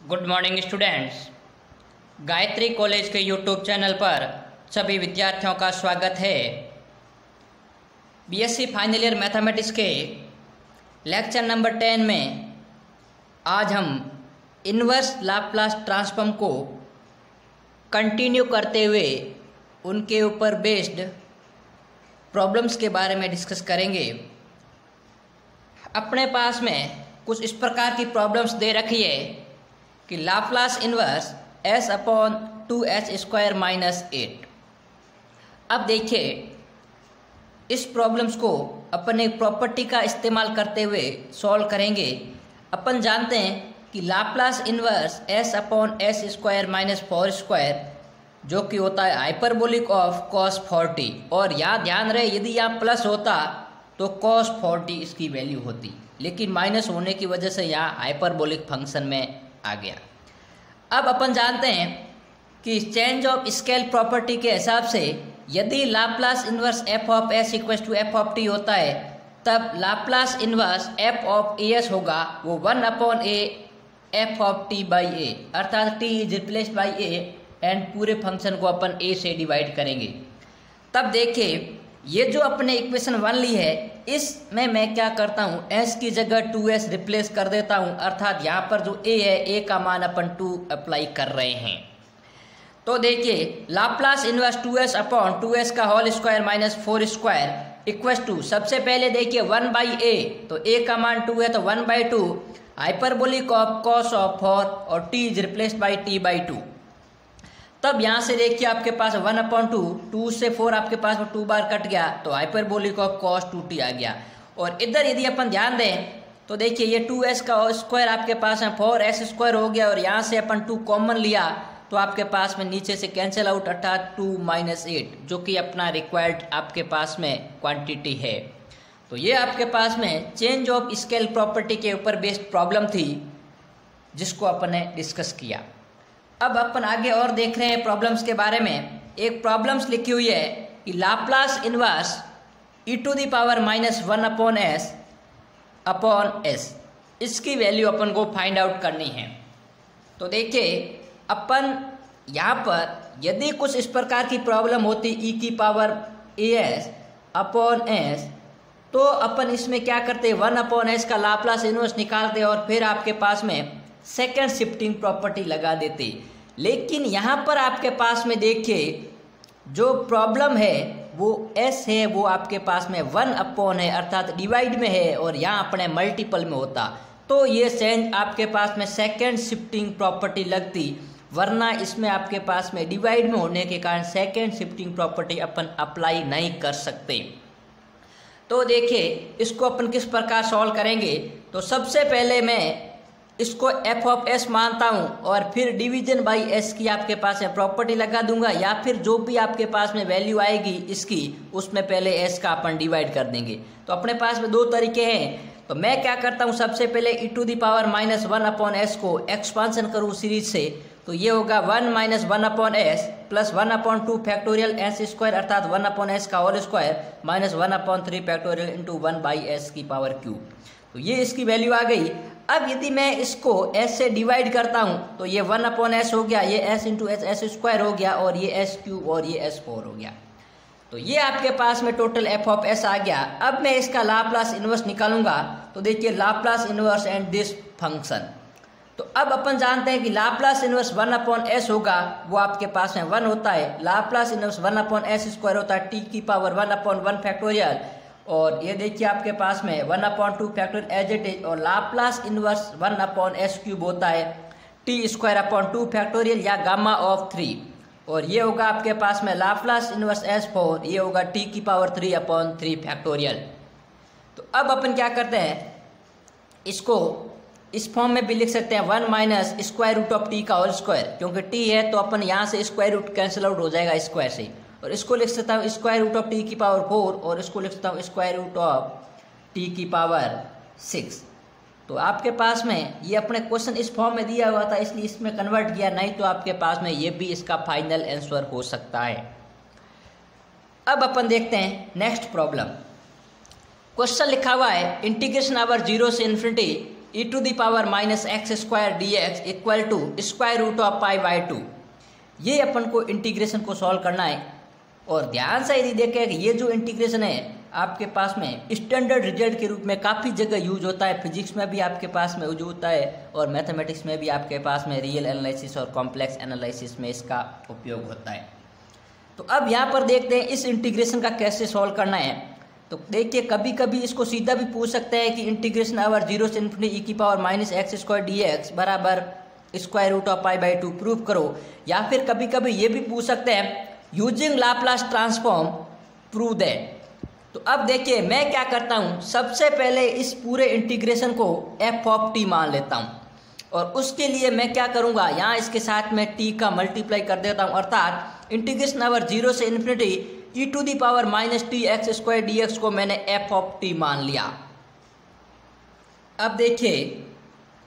Good morning students. Gayatri college के YouTube channel पर सभी विद्यार्थियों का स्वागत है। बीएससी फाइनल ईयर मैथमेटिक्स के लेक्चर नंबर 10 में आज हम इन्वर्स लाप्लास ट्रांसफॉर्म को कंटिन्यू करते हुए उनके ऊपर बेस्ड प्रॉब्लम्स के बारे में डिस्कस करेंगे। अपने पास में कुछ इस प्रकार की प्रॉब्लम्स दे रखी है कि Laplace inverse s upon 2h square minus 8। अब देखिए, इस प्रॉब्लम्स को अपन एक प्रॉपर्टी का इस्तेमाल करते हुए सॉल्व करेंगे। अपन जानते हैं कि Laplace inverse s upon s square minus 4 square जो कि होता है हाइपरबोलिक ऑफ cos 40, और यहाँ ध्यान रहे यदि यहाँ प्लस होता तो cos 40 इसकी वैल्यू होती, लेकिन माइनस होने की वजह से यहाँ हाइपरबोलिक फंक्शन में आ गया। अब अपन जानते हैं कि चेंज ऑफ स्केल प्रॉपर्टी के हिसाब से यदि Laplace inverse f of s equal to f of t होता है, तब Laplace inverse f of as होगा वो 1 upon a f of t by a, अर्थात t is replaced by a and पूरे फंक्शन को अपन a से डिवाइड करेंगे। तब देखिए, ये जो अपने इक्वेशन 1 ली है, इसमें मैं क्या करता हूँ, s की जगह 2s रिप्लेस कर देता हूँ, अर्थात यहाँ पर जो a है a का मान अपन 2 अप्लाई कर रहे हैं। तो देखिए, Laplace inverse 2s upon 2s का whole square minus 4 square equal to, सबसे पहले देखिए 1 बाई a, तो a का मान 2 है तो 1 by 2 hyperbolic of cos of 4 और t is replaced by t by 2। तब यहाँ से देखिए आपके पास 1 अपॉन 2 से 4 आपके पास 2 बार कट गया तो हाइपरबोलिक ऑफ cos 2t आ गया। और इधर यदि अपन ध्यान दें तो देखिए ये 2s का स्क्वायर आपके पास है 4s स्क्वायर हो गया, और यहाँ से अपन 2 कॉमन लिया तो आपके पास में नीचे से कैंसिल आउट, अर्थात 2 माइनस 8 जो कि अपना रिक्वायर्ड आपके पास में क्वांटिटी है। तो ये आपके पास में चेंज ऑफ स्केल प्रॉपर्टी के ऊपर बेस्ड प्रॉब्लम थी जिसको अपन ने डिस्कस किया। अब अपन आगे और देख रहे हैं प्रॉब्लम्स के बारे में। एक प्रॉब्लम्स लिखी हुई है कि Laplace inverse e to the power minus 1 upon s, इसकी वैल्यू अपन को फाइंड आउट करनी है। तो देखिए, अपन यहाँ पर यदि कुछ इस प्रकार की प्रॉब्लम होती e की पावर as अपॉन s, तो अपन इसमें क्या करते, 1 अपॉन s का लाप्लास इन्वर्स निकालते और फिर आपके पास में सेकेंड शिफ्टिंग प्रॉपर्टी लगा देते। लेकिन यहाँ पर आपके पास में देखिए जो प्रॉब्लम है वो s है, वो आपके पास में 1 अपॉन है, अर्थात डिवाइड में है, और यहाँ अपने मल्टीपल में होता तो ये चेंज आपके पास में सेकेंड शिफ्टिंग प्रॉपर्टी लगती, वरना इसमें आपके पास में डिवाइड में होने के कारण सेकेंड शिफ्टिंग प्रॉपर्टी अपन अप्लाई नहीं कर सकते। तो देखिए, इसको अपन किस प्रकार सॉल्व करेंगे। तो सबसे पहले मैं इसको f ऑफ s मानता हूँ और फिर डिवीजन बाई s की आपके पास में प्रॉपर्टी लगा दूंगा, या फिर जो भी आपके पास में वैल्यू आएगी इसकी उसमें पहले s का अपन डिवाइड कर देंगे। तो अपने पास में दो तरीके हैं। तो मैं क्या करता हूँ, सबसे पहले e to the power minus 1 upon s को एक्सपांसन करूँ सीरीज से, तो ये होगा 1 minus 1 upon s plus 1 upon 2 factorial s square, अर्थात 1 अपॉन s का whole square minus 1 upon 3 factorial into 1 by s की पावर क्यूब। तो ये इसकी वैल्यू आ गई। अब यदि मैं इसको s से डिवाइड करता हूँ तो ये 1 अपॉन s हो गया, ये s इंटू s स्क्वायर हो गया, और ये s क्यूब और ये s4 हो गया। तो ये आपके पास में टोटल f ऑफ s आ गया। अब मैं इसका लाप्लास इन्वर्स निकालूंगा। तो देखिए, Laplace inverse and this function. तो अब अपन जानते हैं कि लाप्लास इन्वर्स 1 अपॉन s होगा, वो आपके पास में 1 होता है। Laplace inverse 1 upon s square होता है t की पावर 1 अपॉन 1 फैक्टोरियल, और ये देखिए आपके पास में 1 upon 2 factorial as it is, और Laplace inverse 1 upon s cube होता है t स्क्वायर अपॉन 2 फैक्टोरियल या गामा ऑफ 3, और ये होगा आपके पास में लाप्लास इन्वर्स s4, ये होगा t की पावर 3 अपॉन 3 फैक्टोरियल। तो अब अपन क्या करते हैं, इसको इस फॉर्म में भी लिख सकते हैं 1 minus square root of t का होल स्क्वायर, क्योंकि t है तो अपन यहाँ से स्क्वायर रूट कैंसिल आउट हो जाएगा स्क्वायर से, और इसको लिख सकता हूँ स्क्वायर रूट ऑफ t की पावर 4, और इसको लिख सकता हूँ स्क्वायर रूट ऑफ t की पावर 6। तो आपके पास में ये अपने क्वेश्चन इस फॉर्म में दिया हुआ था, इसलिए इसमें कन्वर्ट किया, नहीं तो आपके पास में ये भी इसका फाइनल आंसर हो सकता है। अब अपन देखते हैं नेक्स्ट प्रॉब्लम। क्वेश्चन लिखा हुआ है इंटीग्रेशन ओवर 0 से infinity e to the power minus x square d x equal to square root of pi by 2। ये अपन को इंटीग्रेशन को सॉल्व करना है। और ध्यान से यदि देखें कि ये जो इंटीग्रेशन है आपके पास में स्टैंडर्ड रिजल्ट के रूप में काफ़ी जगह यूज होता है, फिजिक्स में भी आपके पास में यूज होता है और मैथमेटिक्स में भी आपके पास में रियल एनालिसिस और कॉम्प्लेक्स एनालिसिस में इसका उपयोग होता है। तो अब यहाँ पर देखते हैं इस इंटीग्रेशन का कैसे सॉल्व करना है। तो देखिए कभी कभी इसको सीधा भी पूछ सकते हैं कि इंटीग्रेशन ओवर 0 से इन्फिनिटी ई की power minus x square d x बराबर square root of pi by 2 prove करो, या फिर कभी कभी ये भी पूछ सकते हैं using Laplace transform prove that. तो अब देखिए मैं क्या करता हूँ, सबसे पहले इस पूरे इंटीग्रेशन को एफ ऑफ टी मान लेता हूँ और उसके लिए मैं क्या करूँगा, यहाँ इसके साथ में टी का मल्टीप्लाई कर देता हूँ, अर्थात इंटीग्रेशन ओवर 0 से infinity e to the power minus t x square d x को मैंने एफ ऑफ टी मान लिया। अब देखिए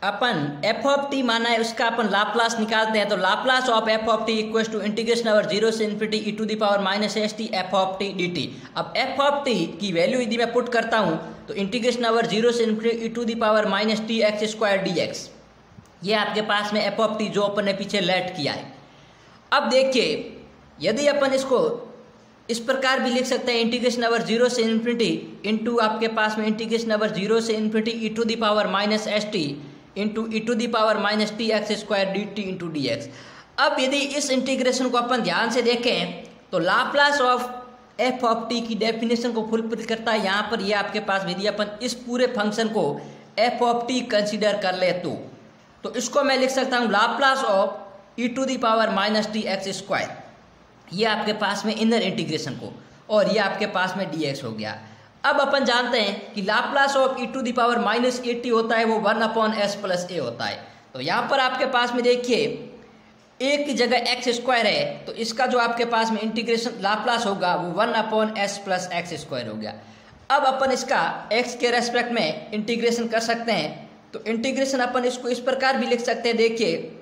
अपन एफ ऑफ टी माना है, उसका अपन लाप्लास निकालते हैं। तो Laplace of f of t equal to integration over 0 से infinity e to the power minus s t f of t d t. अब एफ ऑफ टी की वैल्यू यदि मैं पुट करता हूँ तो इंटीग्रेशन ओवर 0 से infinity e to the power minus t x square d x, ये आपके पास में एफ ऑफ टी जो अपन ने पीछे लेट किया है। अब देखिए यदि अपन इसको इस प्रकार भी लिख सकते हैं, इंटीग्रेशन ओवर 0 से इन्फिनिटी इंटू आपके पास में इंटीग्रेशन ओवर 0 से infinity e to the power minus s t into e to the power minus t x square d t into d x. अब यदि इस इंटीग्रेशन को अपन ध्यान से देखें तो Laplace of f of t की डेफिनेशन को फुलफिल करता है। यहाँ पर ये आपके पास यदि अपन इस पूरे फंक्शन को एफ ऑफ टी कंसिडर कर ले तो इसको मैं लिख सकता हूँ Laplace of e to the power minus t x square, ये आपके पास में इनर इंटीग्रेशन को, और ये आपके पास में डी एक्स हो गया। अब अपन जानते हैं कि Laplace of e to the power minus a t होता है वो 1 अपॉन एस प्लस ए होता है। तो यहाँ पर आपके पास में देखिए ए की जगह एक्स स्क्वायर है तो इसका जो आपके पास में इंटीग्रेशन लाप्लास होगा वो 1 upon S plus x square हो गया। अब अपन इसका एक्स के रेस्पेक्ट में इंटीग्रेशन कर सकते हैं। तो इंटीग्रेशन अपन इसको इस प्रकार भी लिख सकते हैं, देखिए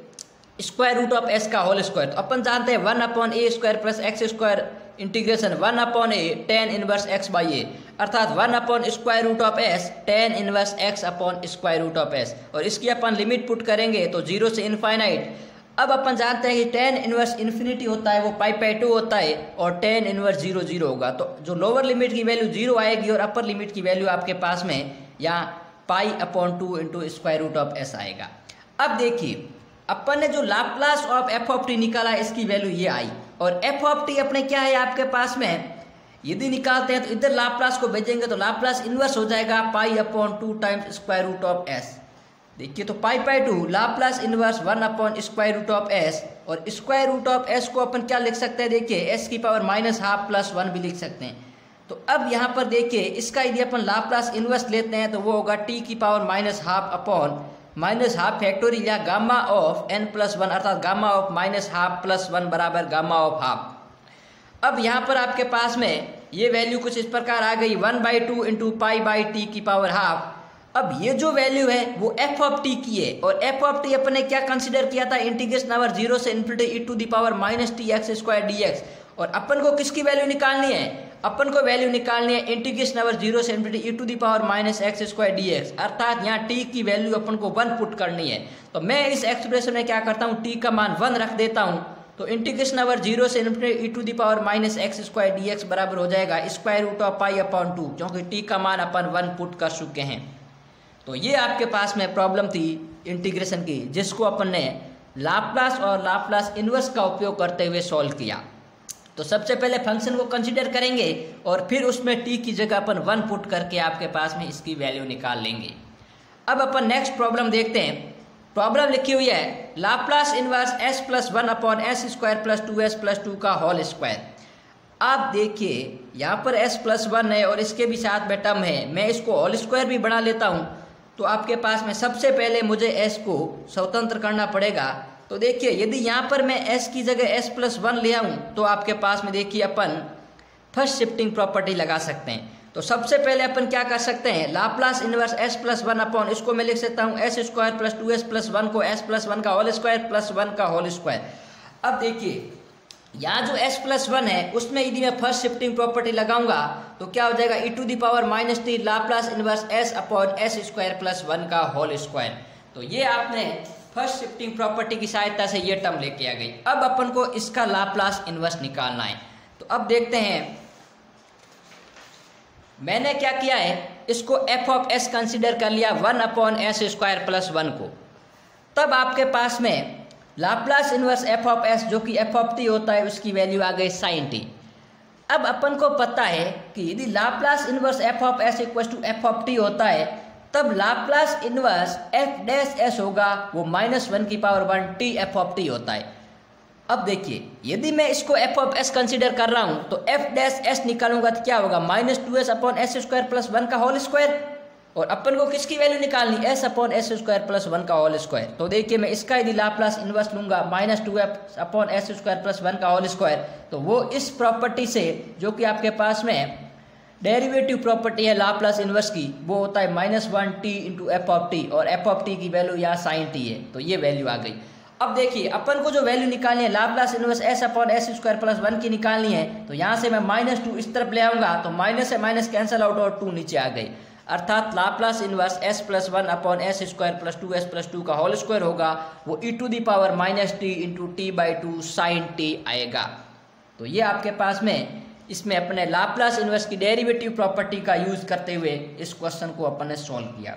स्क्वायर रूट ऑफ एस का होल स्क्वायर। तो अपन जानते हैं 1 upon a square plus x square integration 1 upon a tan inverse x by a, अर्थात 1 upon square root of s tan inverse x upon square root of s. और इसकी अपन limit put करेंगे तो 0 से इनफाइनाइट। अब अपन जानते हैं कि टेन इनवर्स इन्फिनिटी होता है वो पाई बाई 2 होता है और टेन इनवर्स 0 0 होगा। तो जो लोअर लिमिट की वैल्यू 0 आएगी और अपर लिमिट की वैल्यू आपके पास में यहाँ pi upon 2 into square root of s आएगा। अब देखिए अपन ने जो Laplace of f of t निकाला इसकी वैल्यू ये आई, और एफ ऑफ टी अपने क्या है आपके पास में यदि निकालते हैं तो इधर लाप्लास को भेजेंगे तो लाप्लास इन्वर्स हो जाएगा pi upon 2 times square root of s. देखिए तो pi by 2 Laplace inverse 1 upon square root of s, और स्क्वायर रूट ऑफ एस को अपन क्या लिख सकते हैं, देखिए एस की पावर माइनस हाफ प्लस 1 भी लिख सकते हैं। तो अब यहाँ पर देखिए इसका यदि अपन लाप्लास इन्वर्स लेते हैं तो वो होगा टी की power minus half upon minus half factorial या गामा ऑफ एन प्लस 1, अर्थात gamma of minus half plus 1 बराबर गामा ऑफ हाफ। अब यहाँ पर आपके पास में ये वैल्यू कुछ इस प्रकार आ गई 1/2 इंटू पाई बाई टी की पावर हाफ। अब ये जो वैल्यू है वो एफ ऑफ टी की है, और एफ ऑफ टी अपन ने क्या कंसिडर किया था, इंटीग्रेशन ओवर 0 से infinity e to the power minus t x square d x. और अपन को किसकी वैल्यू निकालनी है, अपन को वैल्यू निकालनी है इंटीग्रेशन ओवर 0 से infinity e to the power minus x square d x, अर्थात यहाँ टी की वैल्यू अपन को 1 पुट करनी है। तो मैं इस एक्सप्रेशन में क्या करता हूँ, टी का मान 1 रख देता हूँ। तो इंटीग्रेशन ओवर 0 से infinity e to the power minus x square d x बराबर हो जाएगा square root of pi upon 2, क्योंकि टी का मान अपन 1 पुट कर चुके हैं। तो ये आपके पास में प्रॉब्लम थी इंटीग्रेशन की, जिसको अपन ने लाप्लास और लाप्लास इन्वर्स का उपयोग करते हुए सॉल्व किया। तो सबसे पहले फंक्शन को कंसीडर करेंगे और फिर उसमें टी की जगह अपन 1 पुट करके आपके पास में इसकी वैल्यू निकाल लेंगे। अब अपन नेक्स्ट प्रॉब्लम देखते हैं। प्रॉब्लम लिखी हुई है Laplace inverse S plus 1 upon s square plus 2s plus 2 का होल स्क्वायर। आप देखिए यहाँ पर s प्लस 1 है और इसके भी साथ में टर्म है, मैं इसको होल स्क्वायर भी बना लेता हूँ। तो आपके पास में सबसे पहले मुझे s को स्वतंत्र करना पड़ेगा। तो देखिए यदि यहाँ पर मैं s की जगह s प्लस 1 ले आऊँ तो आपके पास में देखिए अपन फर्स्ट शिफ्टिंग प्रॉपर्टी लगा सकते हैं। तो सबसे पहले अपन क्या कर सकते हैं, Laplace inverse s plus 1 upon, इसको मैं लिख सकता हूँ s square plus 2s plus 1 को s प्लस 1 का होल स्क्वायर प्लस 1 का होल स्क्वायर। अब देखिए यहाँ जो s प्लस वन है उसमें यदि मैं फर्स्ट शिफ्टिंग प्रॉपर्टी लगाऊंगा तो क्या हो जाएगा, e to the power minus t Laplace inverse s upon s square plus one का होल स्क्वायर। तो ये आपने फर्स्ट शिफ्टिंग प्रॉपर्टी की सहायता से ये टर्म लेके आ गई। अब अपन को इसका लाप्लास इनवर्स निकालना है। तो अब देखते हैं, मैंने क्या किया है, इसको f ऑफ s कंसिडर कर लिया 1 upon s square plus one को। तब आपके पास में Laplace inverse f of s जो कि f ऑफ t होता है उसकी वैल्यू आ गई sin t। अब अपन को पता है कि यदि Laplace inverse f of s equal to f of t होता है तब Laplace inverse f dash s होगा वो -1 की power 1 t f of t होता है। अब देखिए, यदि मैं इसको f ऑफ s कंसीडर कर रहा हूं तो f डैश s निकालूंगा तो क्या होगा, -2s upon s square plus one का होल स्क्वायर। और अपन को किसकी वैल्यू निकालनी, s upon s square plus one का होल स्क्वायर। तो देखिए, मैं इसका यदि लाप्लास इनवर्स लूंगा -2f upon s square plus one का होल स्क्वायर, तो वो इस प्रॉपर्टी से जो कि आपके पास में डेरिवेटिव प्रॉपर्टी है लाप्लास इनवर्स की, वो होता है -1 t into F of T, और एफ ऑफ टी की वैल्यू यहाँ साइन टी है। तो ये वैल्यू आ गई। अब देखिए, अपन को जो वैल्यू निकालनी है Laplace inverse s upon s square plus one की निकालनी है। तो यहाँ से मैं -2 इस तरफ ले आऊंगा तो माइनस से माइनस कैंसिल आउट और 2 नीचे आ गई, अर्थात Laplace inverse s plus one upon s square plus 2s plus 2 का होल स्क्वायर होगा, वो e to the power -t into t by 2 sine t आएगा। तो ये आपके पास में इसमें अपने लाप्लास इनवर्स की डेरिवेटिव प्रॉपर्टी का यूज करते हुए इस क्वेश्चन को अपन ने सॉल्व किया।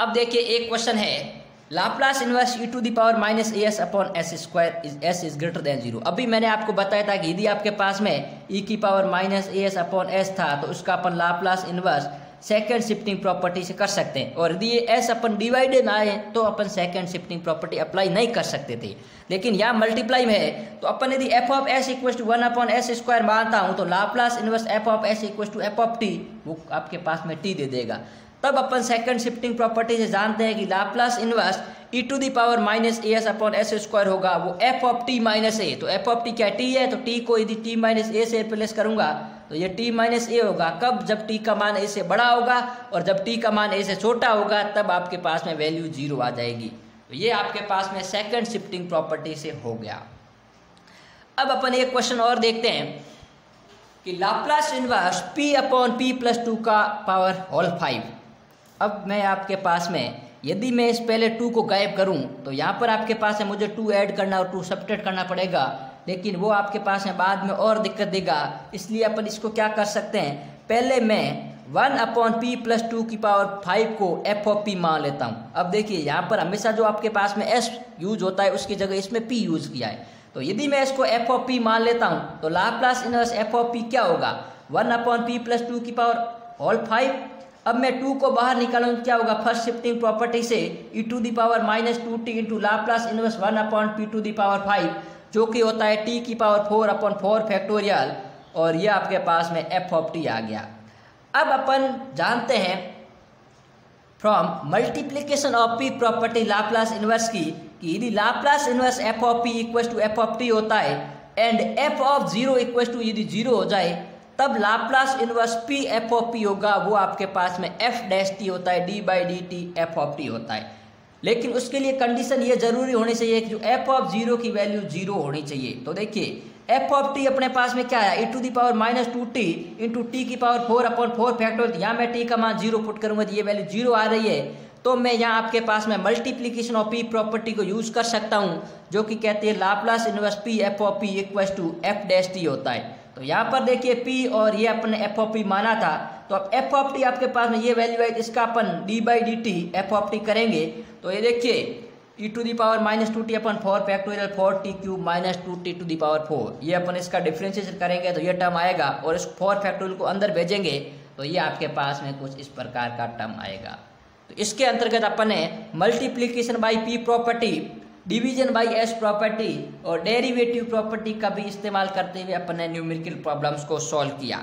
अब देखिए, एक क्वेश्चन है Laplace inverse e to the power -as upon s square is s is greater than 0। अभी मैंने आपको बताया था कि यदि आपके पास में e की पावर -as अपॉन s था तो उसका अपन Laplace inverse second shifting property से कर सकते हैं, और यदि ये s अपन डिवाइडेड ना आए तो अपन सेकेंड शिफ्टिंग प्रॉपर्टी अप्लाई नहीं कर सकते थे। लेकिन यहाँ मल्टीप्लाई में है तो अपन यदि f of s equal to 1 upon s square मानता हूँ तो Laplace inverse f of s equal to f of t वो आपके पास में t दे देगा। तब अपन सेकंड शिफ्टिंग प्रॉपर्टी से जानते हैं कि Laplace inverse e to the power -as upon s square होगा वो f of t minus a। तो f ऑफ t क्या t है, तो t को यदि t माइनस a से रिप्लेस करूंगा तो ये t माइनस a होगा। कब, जब t का मान a से बड़ा होगा, और जब t का मान a से छोटा होगा तब आपके पास में वैल्यू 0 आ जाएगी। तो ये आपके पास में सेकंड शिफ्टिंग प्रॉपर्टी से हो गया। अब अपन एक क्वेश्चन और देखते हैं कि Laplace inverse p upon p plus 2 का पावर होल 5। अब मैं आपके पास में यदि मैं इस पहले 2 को गायब करूं तो यहाँ पर आपके पास है मुझे 2 ऐड करना और 2 सब्ट्रैक्ट करना पड़ेगा, लेकिन वो आपके पास में बाद में और दिक्कत देगा। इसलिए अपन इसको क्या कर सकते हैं, पहले मैं 1 अपॉन p प्लस 2 की पावर 5 को f ऑफ p मान लेता हूँ। अब देखिए, यहाँ पर हमेशा जो आपके पास में s यूज होता है उसकी जगह इसमें p यूज किया है। तो यदि मैं इसको f ऑफ p मान लेता हूँ तो Laplace inverse f of p क्या होगा, 1 अपॉन p प्लस 2 की पावर होल 5। अब मैं 2 को बाहर निकालूँ क्या होगा, फर्स्ट शिफ्टिंग प्रॉपर्टी से e to the power -2t into Laplace inverse 1 upon p to the power 5 जो कि होता है t की पावर 4 अपॉन 4 फैक्टोरियल, और ये आपके पास में f ऑफ t आ गया। अब अपन जानते हैं from multiplication of p property Laplace inverse की कि यदि Laplace inverse f of p equal to f of t होता है and f of 0 equal to यदि 0 हो जाए तब Laplace inverse p f of p होगा, वो आपके पास में f डैश t होता है, d by d T f of t होता है। लेकिन उसके लिए कंडीशन ये जरूरी होनी चाहिए कि जो f ऑफ 0 की वैल्यू 0 होनी चाहिए। तो देखिए, f ऑफ t अपने पास में क्या है, e to the power -2t into t की पावर 4 अपॉन 4 फैक्टोरियल। यहाँ मैं t का मान 0 पुट करूंगा तो ये वैल्यू 0 आ रही है। तो मैं यहाँ आपके पास में मल्टीप्लीकेशन ऑफ p प्रॉपर्टी को यूज कर सकता हूँ जो कि कहती है Laplace inverse p f of p equal to f dash t होता है। तो यहाँ पर देखिए p और ये अपने f ऑफ p माना था, तो अब f ऑफ t आपके पास में ये वैल्यू है, इसका अपन d by d t f of t करेंगे। तो ये देखिए e to the power -2t अपन 4 factorial 4t cube -2t to the power 4, ये अपन इसका डिफ्रेंशिएशन करेंगे तो ये टर्म आएगा, और इस 4 फैक्टोरियल को अंदर भेजेंगे तो ये आपके पास में कुछ इस प्रकार का टर्म आएगा। तो इसके अंतर्गत अपन ने multiplication by p property, division by s property और डेरिवेटिव प्रॉपर्टी का भी इस्तेमाल करते हुए अपन ने न्यूमेरिकल प्रॉब्लम्स को सॉल्व किया।